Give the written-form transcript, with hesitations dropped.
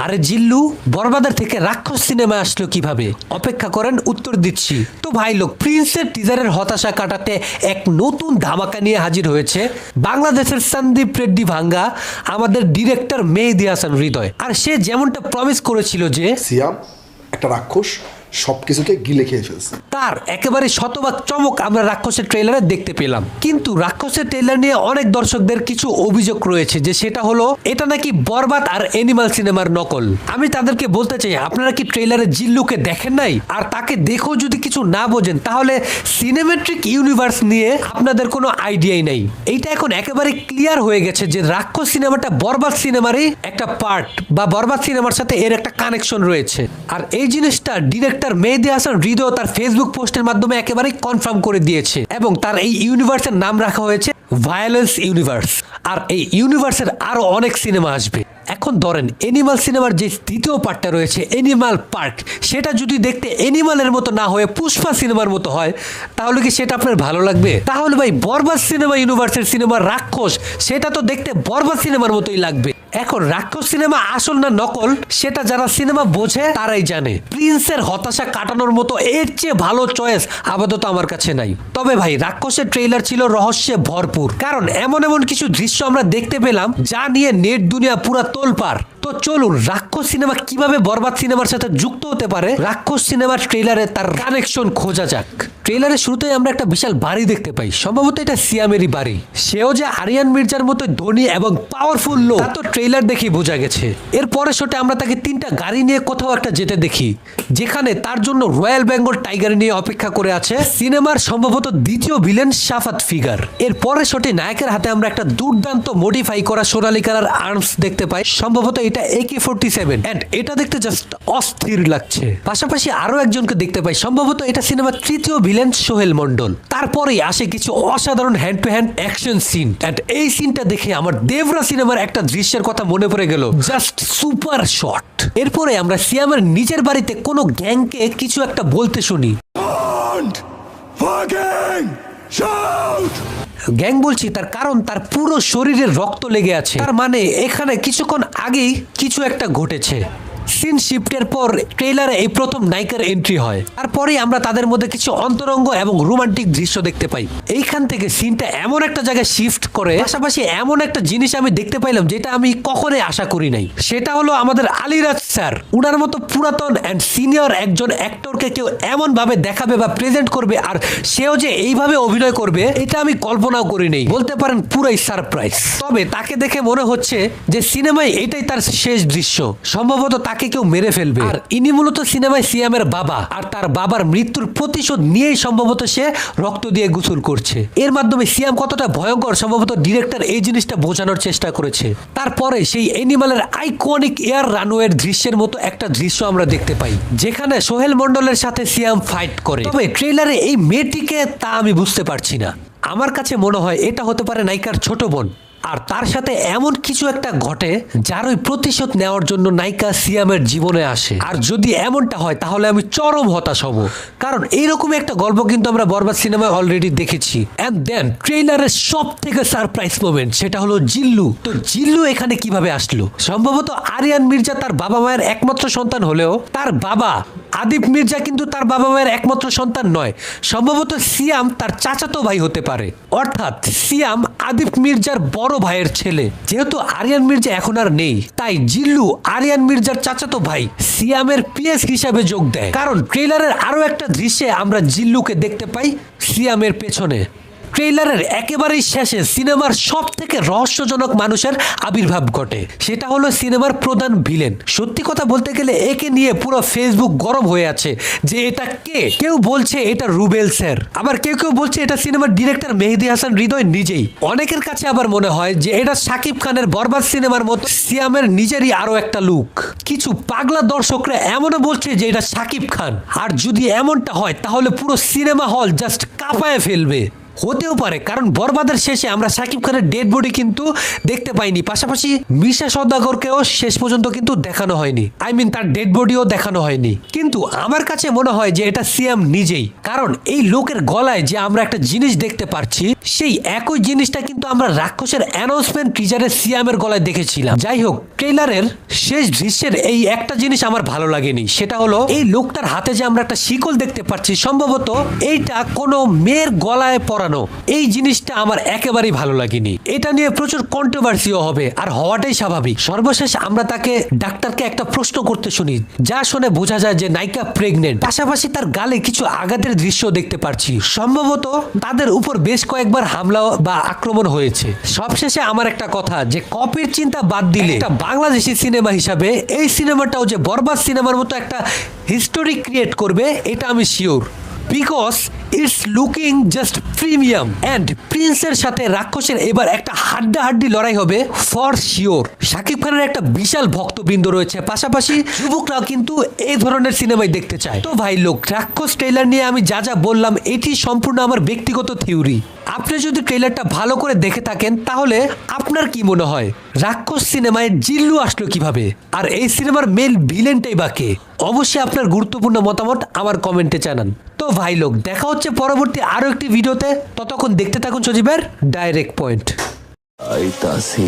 আরে জিল্লু, বরবাদের থেকে রাক্ষস সিনেমা আসলো কিভাবে? অপেক্ষা করেন, উত্তর দিচ্ছি। তো ভাই লোক, প্রিন্সের টিজারের হতাশা কাটাতে এক নতুন ধামাকা নিয়ে হাজির হয়েছে বাংলাদেশের সন্দীপ রেড্ডি ভাঙ্গা, আমাদের ডিরেক্টর মেহেদী হাসান হৃদয়। আর সে যেমনটা প্রমিস করেছিল যে সিয়াম একটা রাক্ষস, সবকিছুকে গিলে খেয়ে ফেলছে, তার একেবারে শতভাগ চমক আমরা রাক্ষসের ট্রেলারে দেখতে পেলাম। কিন্তু রাক্ষসের ট্রেলার নিয়ে অনেক দর্শকদের কিছু অভিযোগ রয়েছে, যে সেটা হলো এটা নাকি বরবাদ আর অ্যানিমাল সিনেমার নকল। আমি তাদেরকে বলতে চাই, আপনারা কি ট্রেলারে জিল্লুকে দেখেন নাই? আর তাকে দেখেও যদি কিছু না বোঝেন, তাহলে সিনেমেট্রিক ইউনিভার্স নিয়ে আপনাদের কোনো আইডিয়াই নাই। এইটা এখন একেবারে ক্লিয়ার হয়ে গেছে যে রাক্ষস সিনেমাটা বরবাদ সিনেমারই একটা পার্ট, বা বরবাদ সিনেমার সাথে এর একটা কানেকশন রয়েছে। আর এই জিনিসটা ডিরেক্টর মেহেদী হাসান হৃদয় তার ফেসবুক পোস্টের মাধ্যমে একেবারে কনফার্ম করে দিয়েছে, এবং তার এই ইউনিভার্সের নাম রাখা হয়েছে ভায়োলেন্স ইউনিভার্স। আর এই ইউনিভার্সের আরো অনেক সিনেমা আসবে। এখন ধরেন এনিমাল সিনেমার যে দ্বিতীয় পার্টটা রয়েছে, এনিমাল পার্ট, সেটা যদি দেখতে এনিমালের মতো না হয়ে পুষ্পা সিনেমার মতো হয়, তাহলে কি সেটা আপনার ভালো লাগবে? তাহলে ভাই বরবাদ সিনেমা ইউনিভার্সের সিনেমার রাক্ষস, সেটা তো দেখতে বরবাদ সিনেমার মতোই লাগবে। এখন রাক্ষস সিনেমা আসল না নকল, সেটা যারা সিনেমা বোঝে তারাই জানে। প্রিন্সের হতাশা কাটানোর মতো এর চেয়ে ভালো চয়েস আপাতত আমার কাছে নাই। তবে ভাই রাক্ষসের ট্রেইলার ছিল রহস্যে ভরপুর, কারণ এমন এমন কিছু দৃশ্য আমরা দেখতে পেলাম যা নিয়ে নেট দুনিয়া পুরা তোলপাড়। তো চলুন, রাক্ষস সিনেমা কিভাবে বরবাদ সিনেমার সাথে যুক্ত হতে পারে, রাক্ষস সিনেমার ট্রেইলারে তার কানেকশন খোঁজা যাক। ট্রেইলারের শুরুতেই আমরা একটা বিশাল বাড়ি দেখতে পাই, সম্ভবত এটা সিয়ামেরই বাড়ি। সেও যে আরিয়ান মির্জার মতো ধনী এবং পাওয়ারফুল লোক, তা তো ট্রেইলার দেখেই বোঝা গেছে। এর পরের শটে আমরা তাকে 3টা গাড়ি নিয়ে কোথাও একটা যেতে দেখি, যেখানে তার জন্য রয়্যাল বেঙ্গল টাইগার নিয়ে অপেক্ষা করে আছে সিনেমার সম্ভবত দ্বিতীয় ভিলেন সাফাত ফিগার। এর পরের শটে নায়কের হাতে আমরা একটা দুর্দান্ত মডিফাই করা সোনালী কালার আর্মস দেখতে পাই, সম্ভবত এটা AK-47, এন্ড এটা দেখতে জাস্ট অস্থির লাগছে। পাশাপাশি আরো একজনকে দেখতে পাই, সম্ভবত এটা সিনেমার তৃতীয় ভিলেন সোহেল মন্ডল। তারপরেই আসে কিছু অসাধারণ hand to hand action scene, and এই সিনটা দেখে আমার দেবরা সিনেমার একটা দৃশ্যের কথা মনে পড়ে গেল, জাস্ট সুপার শট। এরপরে আমরা সিয়ামের নিজের বাড়িতে কোনো গ্যাংকে কিছু একটা বলতে শুনি, গ্যাং বলছি তার কারণ তার পুরো শরীরে রক্ত লেগে আছে, তার মানে এখানে কিছুক্ষণ আগেই কিছু একটা ঘটেছে। সিন শিফটের পর ট্রেইলারে এই প্রথম নায়িকার এন্ট্রি হয়। তারপরেই আমরা তাদের মধ্যে কিছু অন্তরঙ্গ এবং রোমান্টিক দৃশ্য দেখতে পাই। এইখান থেকে সিনটা এমন একটা জায়গায় শিফট করে, পাশাপাশি এমন একটা জিনিস আমি দেখতে পাইলাম যেটা আমি কখনোই আশা করি নাই। সেটা হলো আমাদের আলিরাজ স্যার, উনার মতো পুরাতন অ্যান্ড সিনিয়র একজন অ্যাক্টরকে কেউ এমন ভাবে দেখাবে বা প্রেজেন্ট করবে, আর সেও যে এইভাবে অভিনয় করবে, এটা আমি কল্পনাও করি নাই। বলতে পারেন পুরাই সারপ্রাইজ। তবে তাকে দেখে মনে হচ্ছে যে সিনেমায় এটাই তার শেষ দৃশ্য, সম্ভবত তাকে কেউ মেরে ফেলবে। আর ইনি মূলত সিনেমায় সিয়ামের বাবা, আর তার বাবার মৃত্যুর প্রতিশোধ নিয়েই সম্ভবত সে রক্ত দিয়ে গোসল করছে। এর মাধ্যমে সিয়াম কতটা ভয়ঙ্কর সম্ভবত ডিরেক্টর এই জিনিসটা বোঝানোর চেষ্টা করেছে। তারপরে সেই অ্যানিমালের আইকনিক এয়ার রানওয়ের দৃশ্যের মতো একটা দৃশ্য আমরা দেখতে পাই, যেখানে সোহেল মন্ডলের সাথে সিয়াম ফাইট করে। তবে ট্রেইলারে এই মেয়েটিকে তা আমি বুঝতে পারছি না। আমার কাছে মনে হয় এটা হতে পারে নায়িকার ছোট বোন, আর তার সাথে এমন কিছু একটা ঘটে যার ওই প্রতিশোধ নেওয়ার জন্য নায়িকা সিয়ামের জীবনে আসে। আর যদি এমনটা হয় তাহলে আমি চরম হতাশ হব, কারণ এইরকমই একটা গল্প কিন্তু আমরা বরবাদ সিনেমায় অলরেডি দেখেছি। এন্ড দেন ট্রেইলারের সব থেকে সারপ্রাইজ মোমেন্ট, সেটা হলো জিল্লু। তো জিল্লু এখানে কিভাবে আসলো? সম্ভবত আরিয়ান মির্জা তার বাবা মায়ের একমাত্র সন্তান হলেও তার বাবা আদিপ মির্জা কিন্তু তার বাবা মায়ের একমাত্র সন্তান নয়, সম্ভবত সিয়াম তার চাচাতো ভাই হতে পারে। অর্থাৎ সিয়াম আদিপ মির্জার বড় ভাইয়ের ছেলে। যেহেতু আরিয়ান মির্জা এখন আর নেই, তাই জিল্লু আরিয়ান মির্জার চাচাতো ভাই সিয়ামের পিএস হিসাবে যোগ দেয়। কারণ ট্রেইলারের আরো একটা দৃশ্যে আমরা জিল্লুকে দেখতে পাই সিয়ামের পেছনে। ট্রেইলারের একেবারেই শেষে সিনেমার সব থেকে রহস্যজনক মানুষের আবির্ভাব ঘটে, সেটা হলো সিনেমার প্রধান ভিলেন। সত্যি কথা বলতে গেলে একে নিয়ে পুরো ফেসবুক গরম হয়ে আছে যে এটা কে। কেউ বলছে এটা রুবেল স্যার, আবার কেউ কেউ বলছে এটা সিনেমার ডিরেক্টর মেহেদী হাসান হৃদয় নিজেই। অনেকের কাছে আবার মনে হয় যে এটা শাকিব খানের বরবাদ সিনেমার মতো সিয়ামের নিজেরই আরো একটা লুক। কিছু পাগলা দর্শকরা এমনও বলছে যে এটা শাকিব খান। আর যদি এমনটা হয় তাহলে পুরো সিনেমা হল জাস্ট কাঁপায় ফেলবে। হতেও পারে, কারণ বরবাদের শেষে আমরা শাকিব খানের ডেড বডি কিন্তু দেখতে পাইনি, পাশাপাশি মিশা সওদাগরকেও শেষ পর্যন্ত কিন্তু দেখানো হয়নি, তার ডেড বডিও দেখানো হয়নি। কিন্তু আমার কাছে মনে হয় যে এটা সিয়াম নিজেই, কারণ এই লোকের গলায় যে আমরা একটা জিনিস দেখতে পারছি সেই একই জিনিসটা কিন্তু আমরা রাক্ষসের অ্যানাউন্সমেন্ট টিজারে সিয়ামের গলায় দেখেছিলাম। যাই হোক, ট্রেলারের শেষ দৃশ্যের এই একটা জিনিস আমার ভালো লাগেনি, সেটা হলো এই লোকটার হাতে যে আমরা একটা শিকল দেখতে পাচ্ছি, সম্ভবত এইটা কোনো মেয়ের গলায় পরানো। এই জিনিসটা আমার একেবারেই ভালো লাগেনি। এটা নিয়ে প্রচুর কন্ট্রোভার্সিও হবে, আর হওয়াটাই স্বাভাবিক। সর্বশেষ আমরা তাকে ডাক্তারকে একটা প্রশ্ন করতে শুনি, যা শুনে বোঝা যায় যে নায়িকা প্রেগনেন্ট। পাশাপাশি তার গালে কিছু আঘাতের দৃশ্য দেখতে পাচ্ছি, সম্ভবত তাদের উপর বেশ কয়েকবার হামলা বা আক্রমণ হয়েছে। সবশেষে আমার একটা কথা, যে কপির চিন্তা বাদ দিলে একটা বাংলাদেশি সিনেমা হিসাবে এই সিনেমাটাও যে বরবাদ সিনেমার মতো একটা হিস্টোরি ক্রিয়েট করবে এটা আমি sure, because it's looking just premium. And প্রিন্সের সাথে রাক্ষসের এবার একটা হাড্ডাহাড্ডি লড়াই হবে ফর শিওর। শাকিব খানের একটা বিশাল ভক্তবৃন্দ রয়েছে, পাশাপাশি যুবকরাও কিন্তু এই ধরনের সিনেমাই দেখতে চায়। তো ভাই লোক, রাক্ষস ট্রেলার নিয়ে আমি যা যা বললাম এটি সম্পূর্ণ আমার ব্যক্তিগত থিওরি। আপনি যদি ট্রেলারটা ভালো করে দেখে থাকেন তাহলে আপনার কি মনে হয় রাক্ষস সিনেমায় জিল্লু আসলো কিভাবে, আর এই সিনেমার মেল ভিলেনটাই বা কে? অবশ্যই আপনার গুরুত্বপূর্ণ মতামত আমার কমেন্টে জানান। তো ভাই লোক, দেখা হচ্ছে পরবর্তী আরো একটি ভিডিওতে, ততক্ষণ দেখতে থাকুন সজীবের ডাইরেক্ট পয়েন্ট। আইতাছি।